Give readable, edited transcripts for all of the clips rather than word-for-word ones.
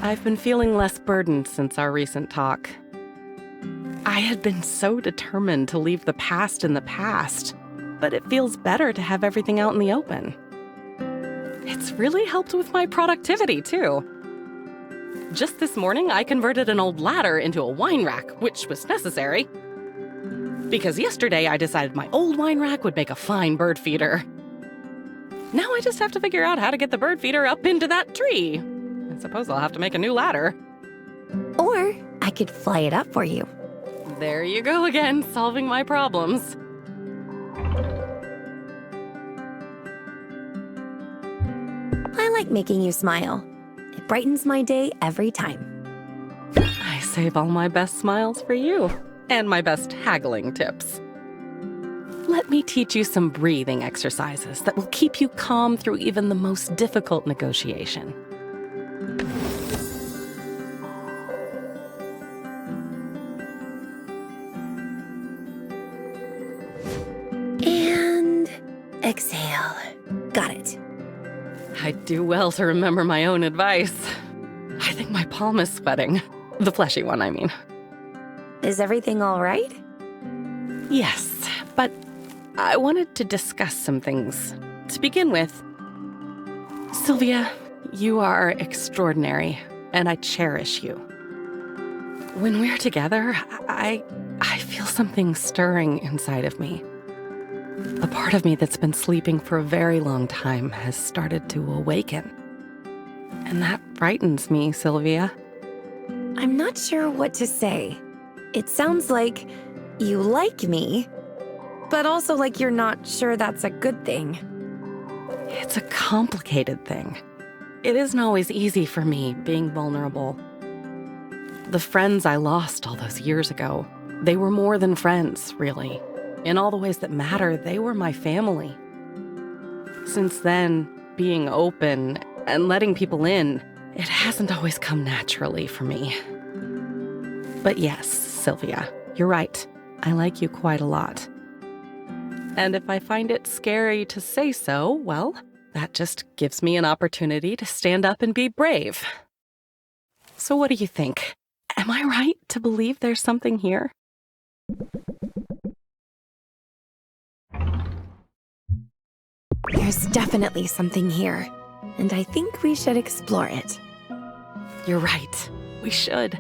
I've been feeling less burdened since our recent talk. I had been so determined to leave the past in the past, but it feels better to have everything out in the open. It's really helped with my productivity, too. Just this morning, I converted an old ladder into a wine rack, which was necessary. Because yesterday, I decided my old wine rack would make a fine bird feeder. Now I just have to figure out how to get the bird feeder up into that tree. I suppose I'll have to make a new ladder. Or I could fly it up for you. There you go again, solving my problems. I like making you smile. It brightens my day every time. I save all my best smiles for you, and my best haggling tips. Let me teach you some breathing exercises that will keep you calm through even the most difficult negotiation. And exhale. Got it. I do well to remember my own advice. I think my palm is sweating. The fleshy one, I mean. Is everything all right? Yes, but I wanted to discuss some things. To begin with, Sylvia, you are extraordinary, and I cherish you. When we're together, I feel something stirring inside of me. A part of me that's been sleeping for a very long time has started to awaken. And that frightens me, Sylvia. I'm not sure what to say. It sounds like you like me, but also like you're not sure that's a good thing. It's a complicated thing. It isn't always easy for me being vulnerable. The friends I lost all those years ago, they were more than friends, really. In all the ways that matter, they were my family. Since then, being open and letting people in, it hasn't always come naturally for me. But yes, Sylvia, you're right. I like you quite a lot. And if I find it scary to say so, well, that just gives me an opportunity to stand up and be brave. So what do you think? Am I right to believe there's something here? There's definitely something here, and I think we should explore it. You're right. We should.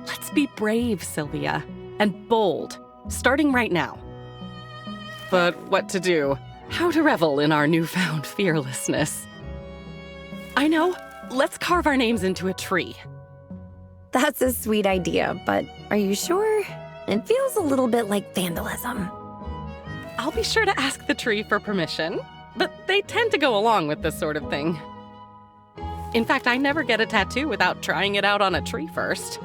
Let's be brave, Sylvia, and bold, starting right now. But what to do? How to revel in our newfound fearlessness? I know. Let's carve our names into a tree. That's a sweet idea, but are you sure? It feels a little bit like vandalism. I'll be sure to ask the tree for permission, but they tend to go along with this sort of thing. In fact, I never get a tattoo without trying it out on a tree first.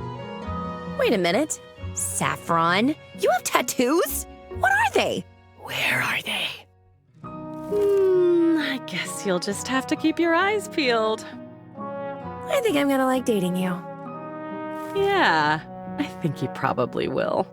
Wait a minute. Saffron, you have tattoos? What are they? Where are they? I guess you'll just have to keep your eyes peeled. I think I'm gonna like dating you. Yeah, I think you probably will.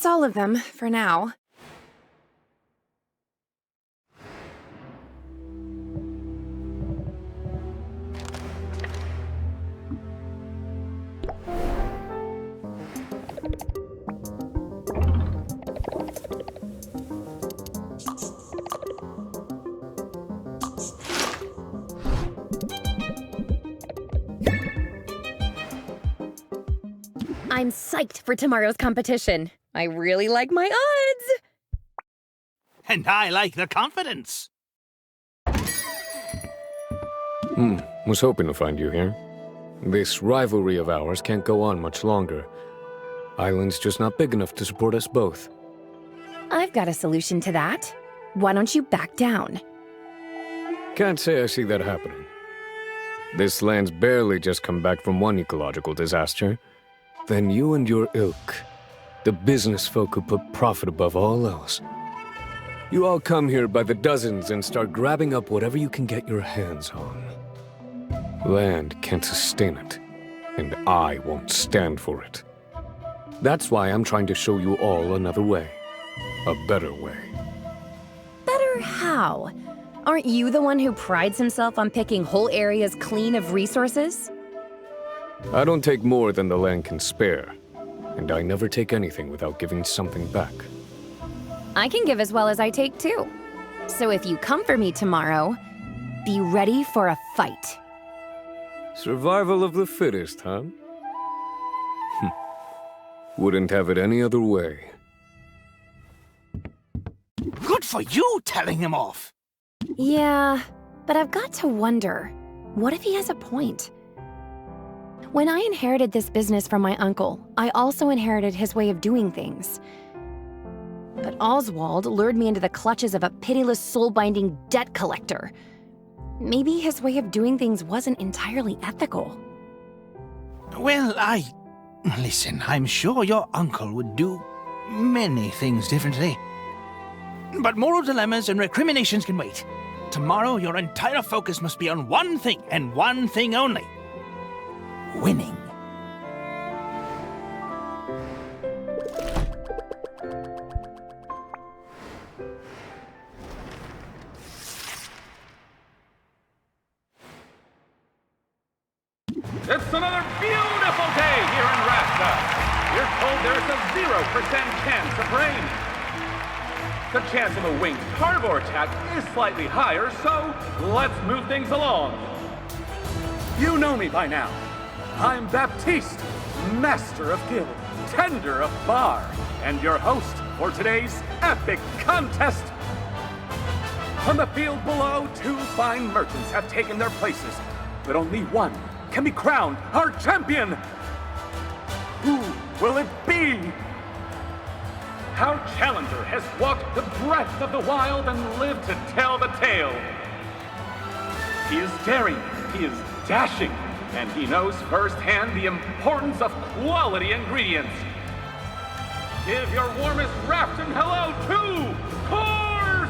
That's all of them, for now. I'm psyched for tomorrow's competition. I really like my odds! And I like the confidence. Was hoping to find you here. This rivalry of ours can't go on much longer. Island's just not big enough to support us both. I've got a solution to that. Why don't you back down? Can't say I see that happening. This land's barely just come back from one ecological disaster. Then you and your ilk, the business folk who put profit above all else, you all come here by the dozens and start grabbing up whatever you can get your hands on. Land can't sustain it, and I won't stand for it. That's why I'm trying to show you all another way. A better way. Better how? Aren't you the one who prides himself on picking whole areas clean of resources? I don't take more than the land can spare, and I never take anything without giving something back. I can give as well as I take too. So if you come for me tomorrow, be ready for a fight. Survival of the fittest, huh? Wouldn't have it any other way. Good for you telling him off. Yeah, but I've got to wonder, what if he has a point? When I inherited this business from my uncle, I also inherited his way of doing things. But Oswald lured me into the clutches of a pitiless, soul-binding debt collector. Maybe his way of doing things wasn't entirely ethical. Well, Listen, I'm sure your uncle would do many things differently. But moral dilemmas and recriminations can wait. Tomorrow, your entire focus must be on one thing, and one thing only. Winning. It's another beautiful day here in Rasta. You're told there's a 0% chance of rain. The chance of a winged carnivore attack is slightly higher, so let's move things along. You know me by now. I'm Baptiste, Master of Guild, Tender of Bar, and your host for today's epic contest. On the field below, 2 fine merchants have taken their places, but only one can be crowned our champion. Who will it be? Our challenger has walked the breadth of the wild and lived to tell the tale. He is daring, he is dashing, and he knows firsthand the importance of quality ingredients. Give your warmest rapt and hello to Corsac!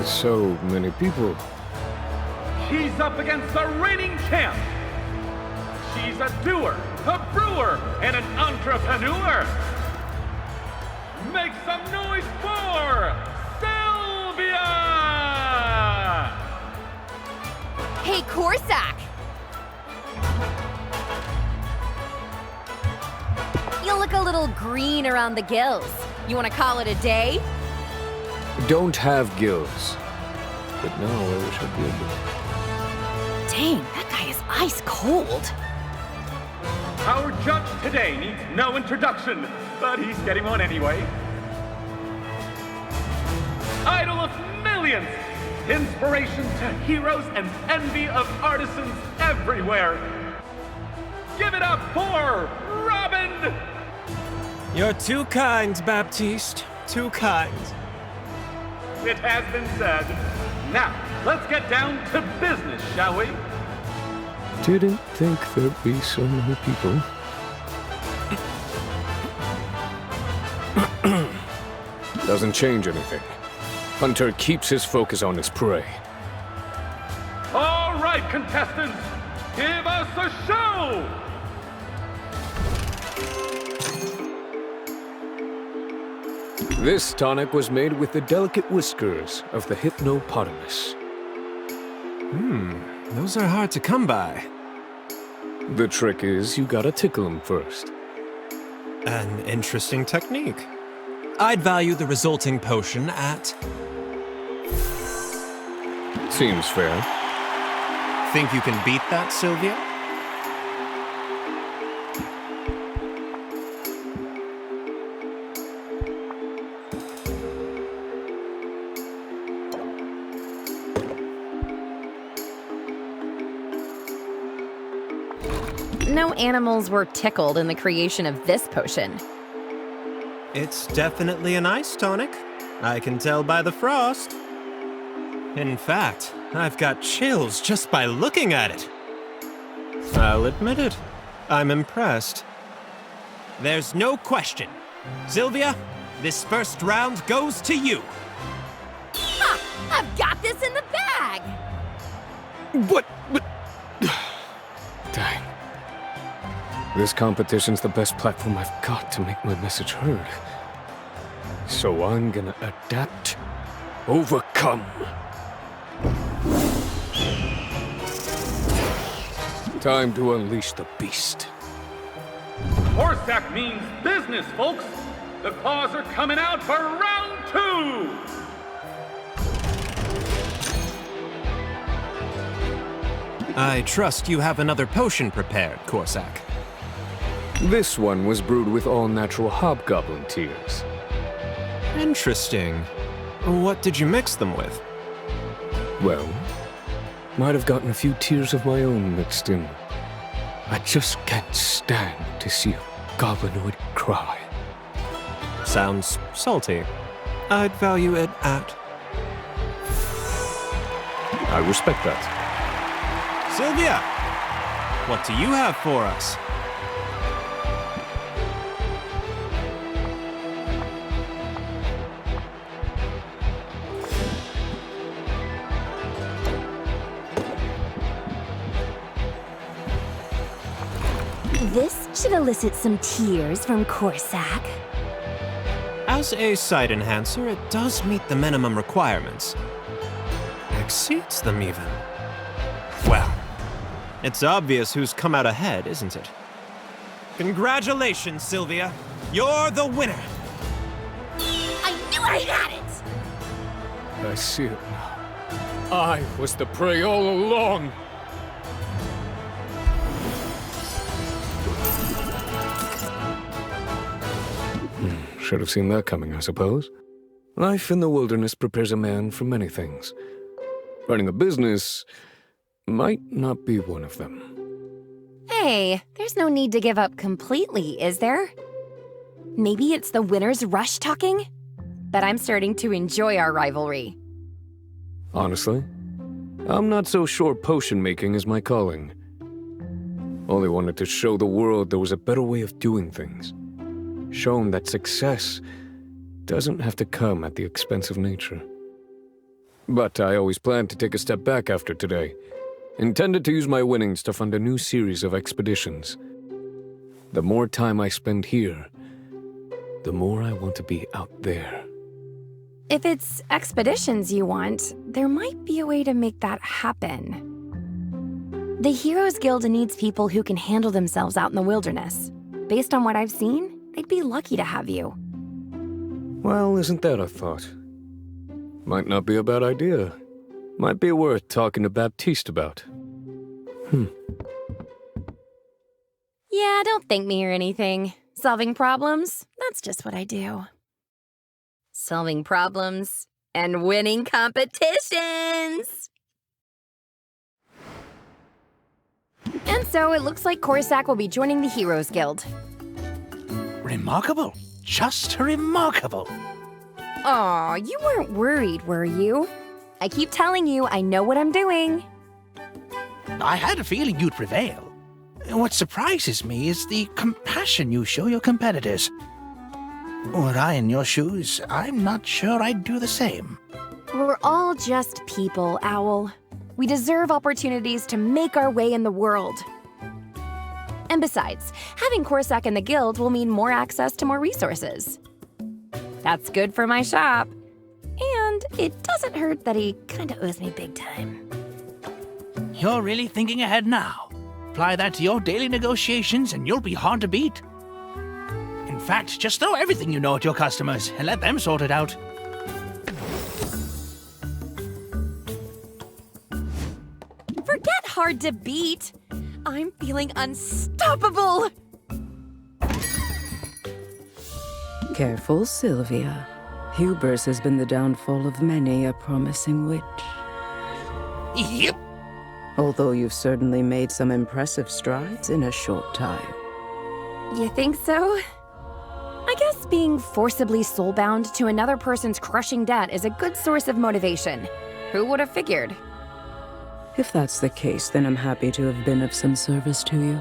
So many people. She's up against the reigning champ. She's a doer, a brewer, and an entrepreneur. Make some noise for Sylvia! Hey, Corsac! You look a little green around the gills. You want to call it a day? Don't have gills. But no, I wish I did. Dang, that guy is ice cold. Our judge today needs no introduction, but he's getting one anyway. Idol of millions, inspiration to heroes and envy of artisans everywhere. Give it up for Robin! You're too kind, Baptiste. Too kind. It has been said. Now, let's get down to business, shall we? Didn't think there'd be so many people. Doesn't change anything. Hunter keeps his focus on his prey. All right, contestants, give us a show! This tonic was made with the delicate whiskers of the hippopotamus. Those are hard to come by. The trick is you gotta tickle him first. An interesting technique. I'd value the resulting potion at... Seems fair. Think you can beat that, Sylvia? No animals were tickled in the creation of this potion. It's definitely an ice tonic. I can tell by the frost. In fact, I've got chills just by looking at it. I'll admit it. I'm impressed. There's no question. Sylvia, this first round goes to you. Ha! I've got this in the bag! What? Dang. This competition's the best platform I've got to make my message heard. So I'm gonna adapt, overcome. Time to unleash the beast. Corsac means business, folks. The claws are coming out for round 2. I trust you have another potion prepared, Corsac. This one was brewed with all-natural hobgoblin tears. Interesting. What did you mix them with? Well, might have gotten a few tears of my own mixed in. I just can't stand to see a goblinoid cry. Sounds salty. I'd value it at... I respect that. Sylvia! What do you have for us? This should elicit some tears from Corsac. As a sight enhancer, it does meet the minimum requirements. Exceeds them even. Well, it's obvious who's come out ahead, isn't it? Congratulations, Sylvia. You're the winner. I knew I had it! I see it now. I was the prey all along. Should have seen that coming, I suppose. Life in the wilderness prepares a man for many things. Running a business might not be one of them. Hey, there's no need to give up completely, is there? Maybe it's the winner's rush talking? But I'm starting to enjoy our rivalry. Honestly, I'm not so sure potion making is my calling. Only wanted to show the world there was a better way of doing things. Shown that success doesn't have to come at the expense of nature. But I always planned to take a step back after today. Intended to use my winnings to fund a new series of expeditions. The more time I spend here, the more I want to be out there. If it's expeditions you want, there might be a way to make that happen. The Heroes Guild needs people who can handle themselves out in the wilderness. Based on what I've seen, they'd be lucky to have you. Well, isn't that a thought? Might not be a bad idea. Might be worth talking to Baptiste about. Yeah, don't thank me or anything. Solving problems, that's just what I do. Solving problems and winning competitions! And so it looks like Corsac will be joining the Heroes Guild. Remarkable. Just remarkable. Aw, you weren't worried, were you? I keep telling you I know what I'm doing. I had a feeling you'd prevail. What surprises me is the compassion you show your competitors. Were I in your shoes, I'm not sure I'd do the same. We're all just people, Owl. We deserve opportunities to make our way in the world. And besides, having Corsac in the guild will mean more access to more resources. That's good for my shop. And it doesn't hurt that he kinda owes me big time. You're really thinking ahead now. Apply that to your daily negotiations and you'll be hard to beat. In fact, just throw everything you know at your customers and let them sort it out. Forget hard to beat. I'm feeling unstoppable. Careful, Sylvia. Hubris has been the downfall of many a promising witch. Yep. Although you've certainly made some impressive strides in a short time. You think so? I guess being forcibly soulbound to another person's crushing debt is a good source of motivation. Who would have figured? If that's the case, then I'm happy to have been of some service to you.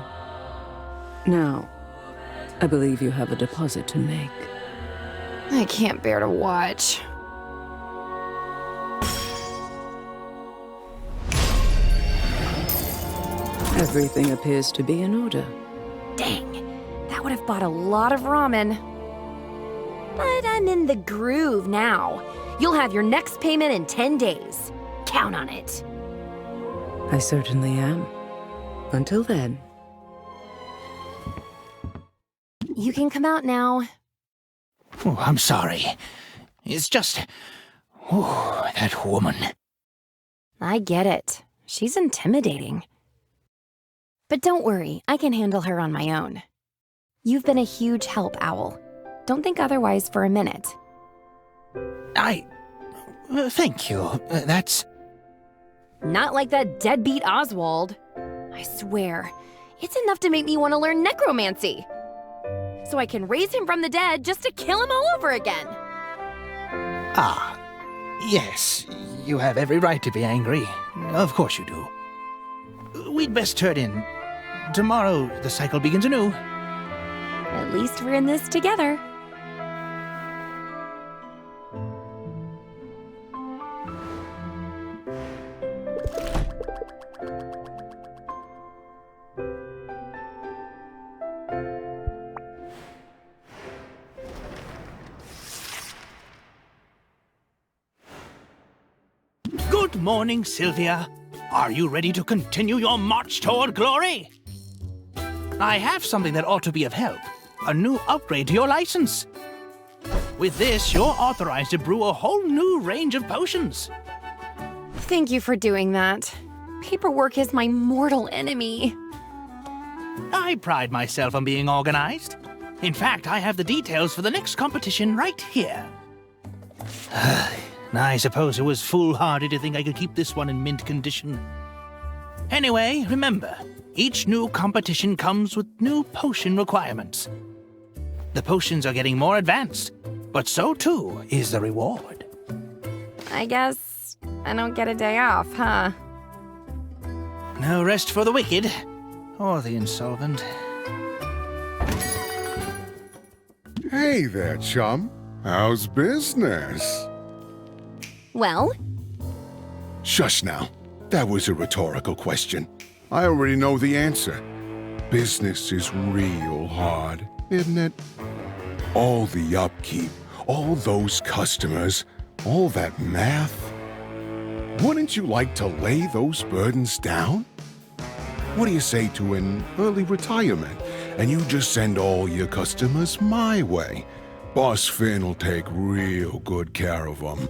Now, I believe you have a deposit to make. I can't bear to watch. Everything appears to be in order. Dang, that would have bought a lot of ramen. But I'm in the groove now. You'll have your next payment in 10 days. Count on it. I certainly am. Until then. You can come out now. Oh, I'm sorry. It's just... Oh, that woman. I get it. She's intimidating. But don't worry, I can handle her on my own. You've been a huge help, Owl. Don't think otherwise for a minute. Thank you. That's... Not like that deadbeat Oswald. I swear, it's enough to make me want to learn necromancy. So I can raise him from the dead just to kill him all over again. Ah, yes. You have every right to be angry. Of course you do. We'd best turn in. Tomorrow, the cycle begins anew. At least we're in this together. Good morning, Sylvia. Are you ready to continue your march toward glory? I have something that ought to be of help. A new upgrade to your license. With this, you're authorized to brew a whole new range of potions. Thank you for doing that. Paperwork is my mortal enemy. I pride myself on being organized. In fact, I have the details for the next competition right here. I suppose it was foolhardy to think I could keep this one in mint condition. Anyway, remember, each new competition comes with new potion requirements. The potions are getting more advanced, but so too is the reward. I guess I don't get a day off, huh? No rest for the wicked, or the insolvent. Hey there, chum. How's business? Well, Shush now. That was a rhetorical question. I already know the answer. Business is real hard, isn't it? All the upkeep, all those customers, all that math. Wouldn't you like to lay those burdens down? What do you say to an early retirement, and you just send all your customers my way? Boss Finn will take real good care of them.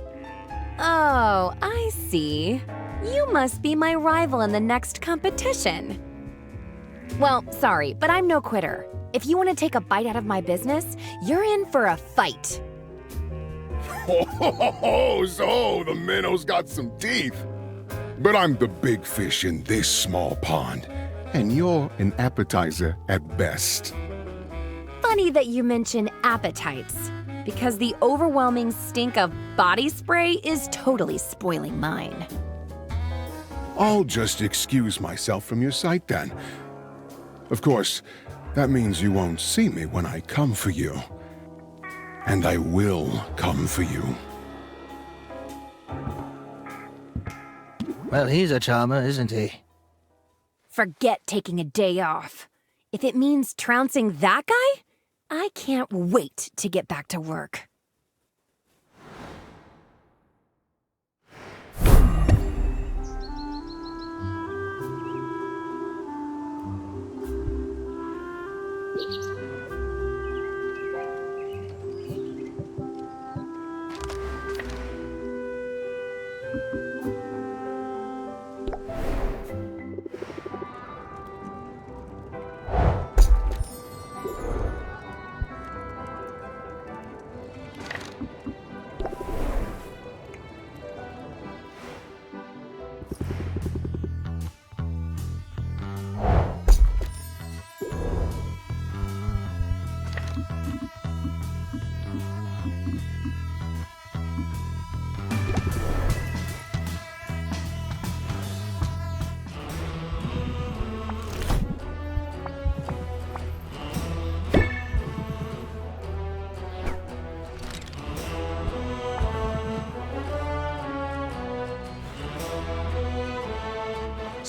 oh, I see. You must be my rival in the next competition. Well, sorry, but I'm no quitter. If you want to take a bite out of my business, you're in for a fight. Oh, so the minnow's got some teeth. But I'm the big fish in this small pond, and you're an appetizer at best. Funny that you mention appetites, because the overwhelming stink of body spray is totally spoiling mine. I'll just excuse myself from your sight then. Of course, that means you won't see me when I come for you. And I will come for you. Well, he's a charmer, isn't he? Forget taking a day off. If it means trouncing that guy, I can't wait to get back to work.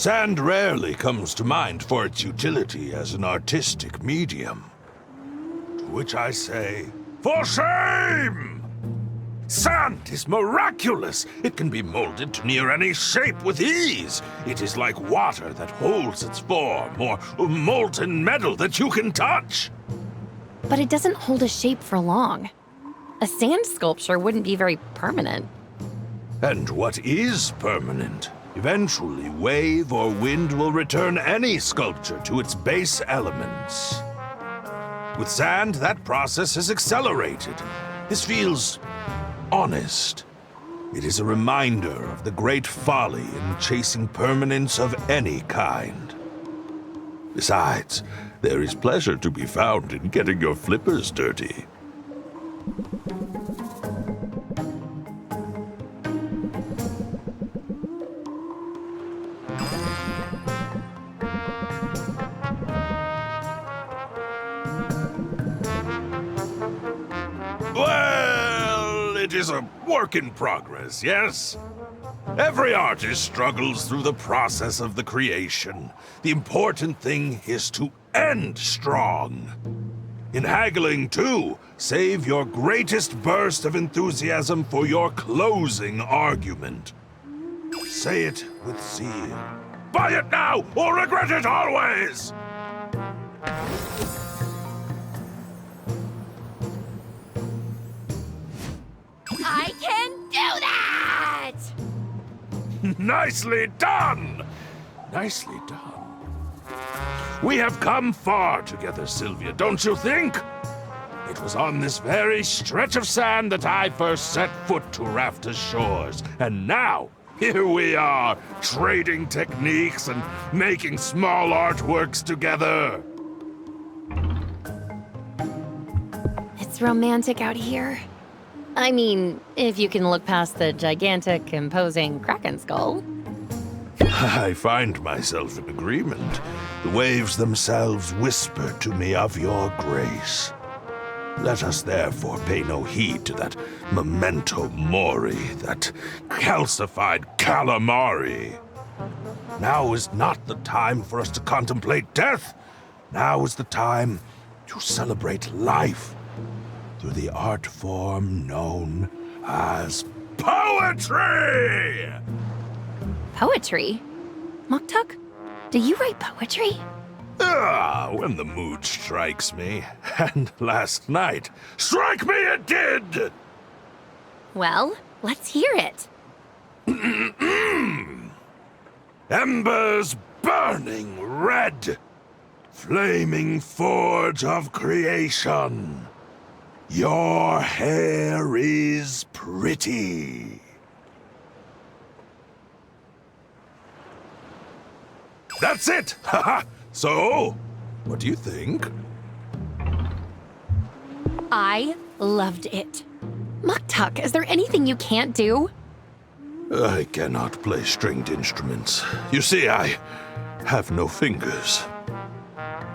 Sand rarely comes to mind for its utility as an artistic medium. To which I say, for shame! Sand is miraculous! It can be molded to near any shape with ease. It is like water that holds its form, or molten metal that you can touch. But it doesn't hold a shape for long. A sand sculpture wouldn't be very permanent. And what is permanent? Eventually, wave or wind will return any sculpture to its base elements. With sand, that process is accelerated. This feels honest. It is a reminder of the great folly in chasing permanence of any kind. Besides, there is pleasure to be found in getting your flippers dirty. Well, it is a work in progress, yes? Every artist struggles through the process of the creation. The important thing is to end strong. In haggling, too, save your greatest burst of enthusiasm for your closing argument. Say it with zeal. Buy it now, or regret it always! I can do that! Nicely done! Nicely done. We have come far together, Sylvia, don't you think? It was on this very stretch of sand that I first set foot to Rafta's shores, and now, here we are, trading techniques and making small artworks together. It's romantic out here. I mean, if you can look past the gigantic, imposing Kraken skull. I find myself in agreement. The waves themselves whisper to me of your grace. Let us therefore pay no heed to that memento mori, that calcified calamari. Now is not the time for us to contemplate death. Now is the time to celebrate life through the art form known as poetry! Poetry? Muktuk, do you write poetry? When the mood strikes me. And last night, strike me it did! Well, let's hear it. Embers burning red, flaming forge of creation. Your hair is pretty. That's it! Haha! So, what do you think? I loved it. Muktuk, is there anything you can't do? I cannot play stringed instruments. You see, I have no fingers.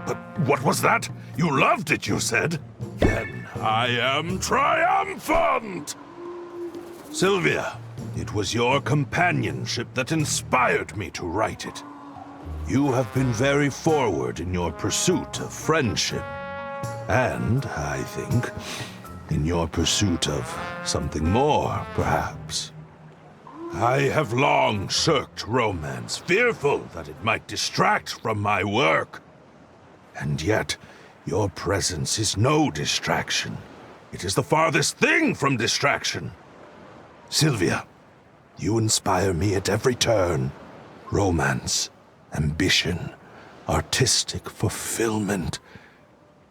But what was that? You loved it, you said? Then I am triumphant! Sylvia, it was your companionship that inspired me to write it. You have been very forward in your pursuit of friendship. And, I think, in your pursuit of something more, perhaps. I have long shirked romance, fearful that it might distract from my work. And yet, your presence is no distraction. It is the farthest thing from distraction. Sylvia, you inspire me at every turn. Romance, ambition, artistic fulfillment.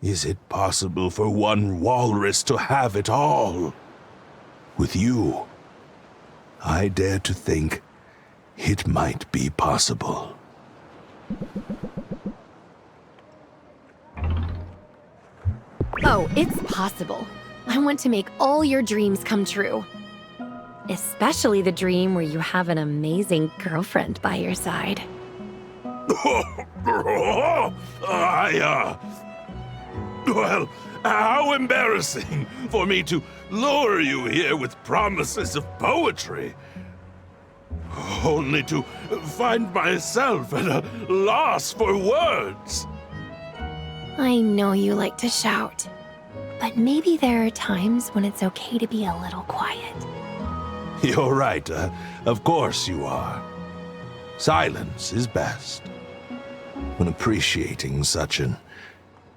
Is it possible for one walrus to have it all? With you, I dare to think it might be possible. Oh, it's possible. I want to make all your dreams come true. Especially the dream where you have an amazing girlfriend by your side. Well, how embarrassing for me to lure you here with promises of poetry. Only to find myself at a loss for words. I know you like to shout, but maybe there are times when it's okay to be a little quiet. You're right. Of course you are. Silence is best when appreciating such an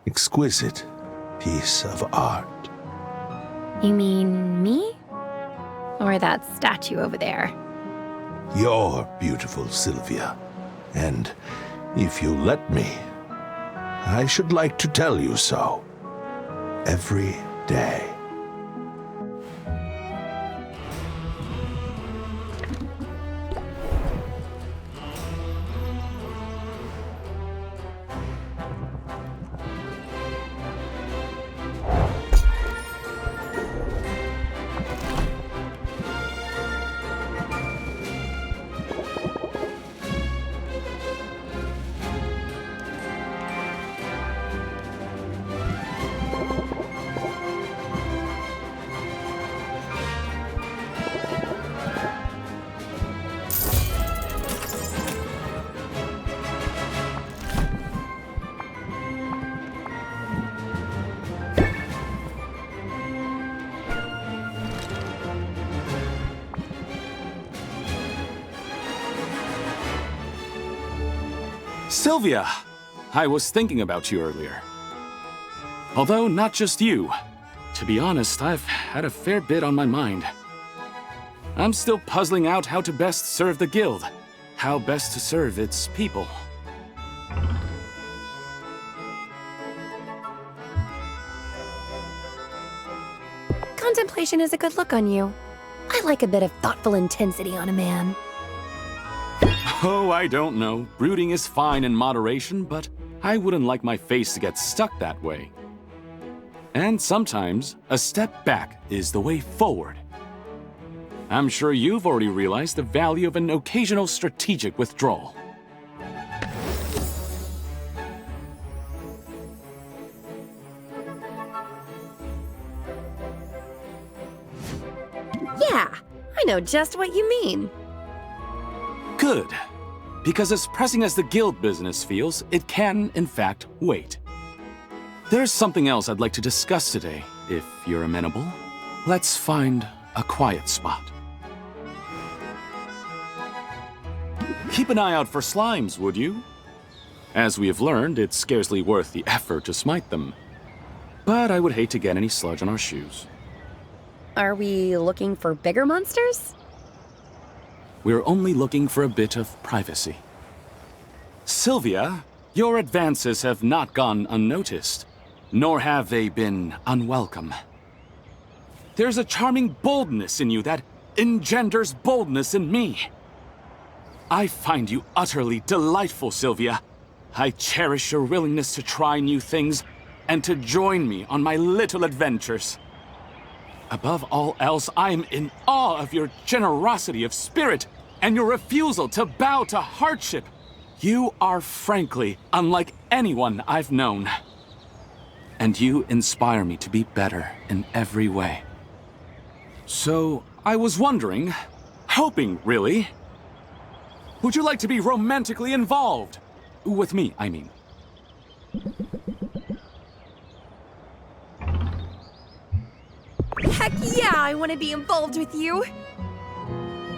exquisite piece of art. You mean me? Or that statue over there? You're beautiful, Sylvia. And if you let me, I should like to tell you so. Every day. Sylvia! I was thinking about you earlier. Although not just you. To be honest, I've had a fair bit on my mind. I'm still puzzling out how to best serve the guild. How best to serve its people. Contemplation is a good look on you. I like a bit of thoughtful intensity on a man. Oh, I don't know. Brooding is fine in moderation, but I wouldn't like my face to get stuck that way. And sometimes, a step back is the way forward. I'm sure you've already realized the value of an occasional strategic withdrawal. Yeah, I know just what you mean. Good. Because as pressing as the guild business feels, it can, in fact, wait. There's something else I'd like to discuss today, if you're amenable. Let's find a quiet spot. Keep an eye out for slimes, would you? As we have learned, it's scarcely worth the effort to smite them. But I would hate to get any sludge on our shoes. Are we looking for bigger monsters? We're only looking for a bit of privacy. Sylvia, your advances have not gone unnoticed, nor have they been unwelcome. There's a charming boldness in you that engenders boldness in me. I find you utterly delightful, Sylvia. I cherish your willingness to try new things and to join me on my little adventures. Above all else, I'm in awe of your generosity of spirit and your refusal to bow to hardship. You are frankly unlike anyone I've known. And you inspire me to be better in every way. So, I was wondering, hoping really, would you like to be romantically involved? With me, I mean. Heck yeah, I want to be involved with you.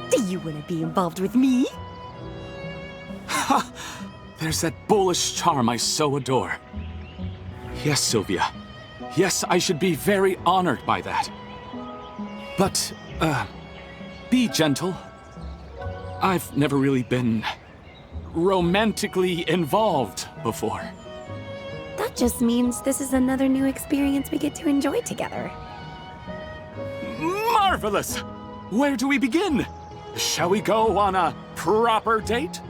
Do you want to be involved with me? Ha! There's that bullish charm I so adore. Yes, Sylvia. Yes, I should be very honored by that. But, be gentle. I've never really been romantically involved before. That just means this is another new experience we get to enjoy together. Marvelous! Where do we begin? Shall we go on a proper date?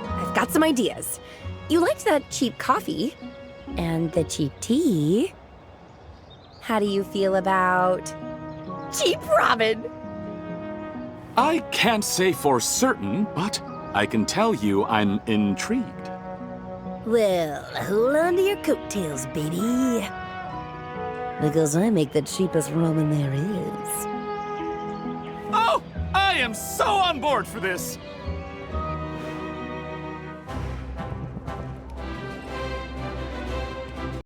I've got some ideas. You liked that cheap coffee and the cheap tea. How do you feel about cheap ramen? I can't say for certain, but I can tell you I'm intrigued. Well, hold on to your coattails, baby. Because I make the cheapest ramen there is. Oh! I am so on board for this!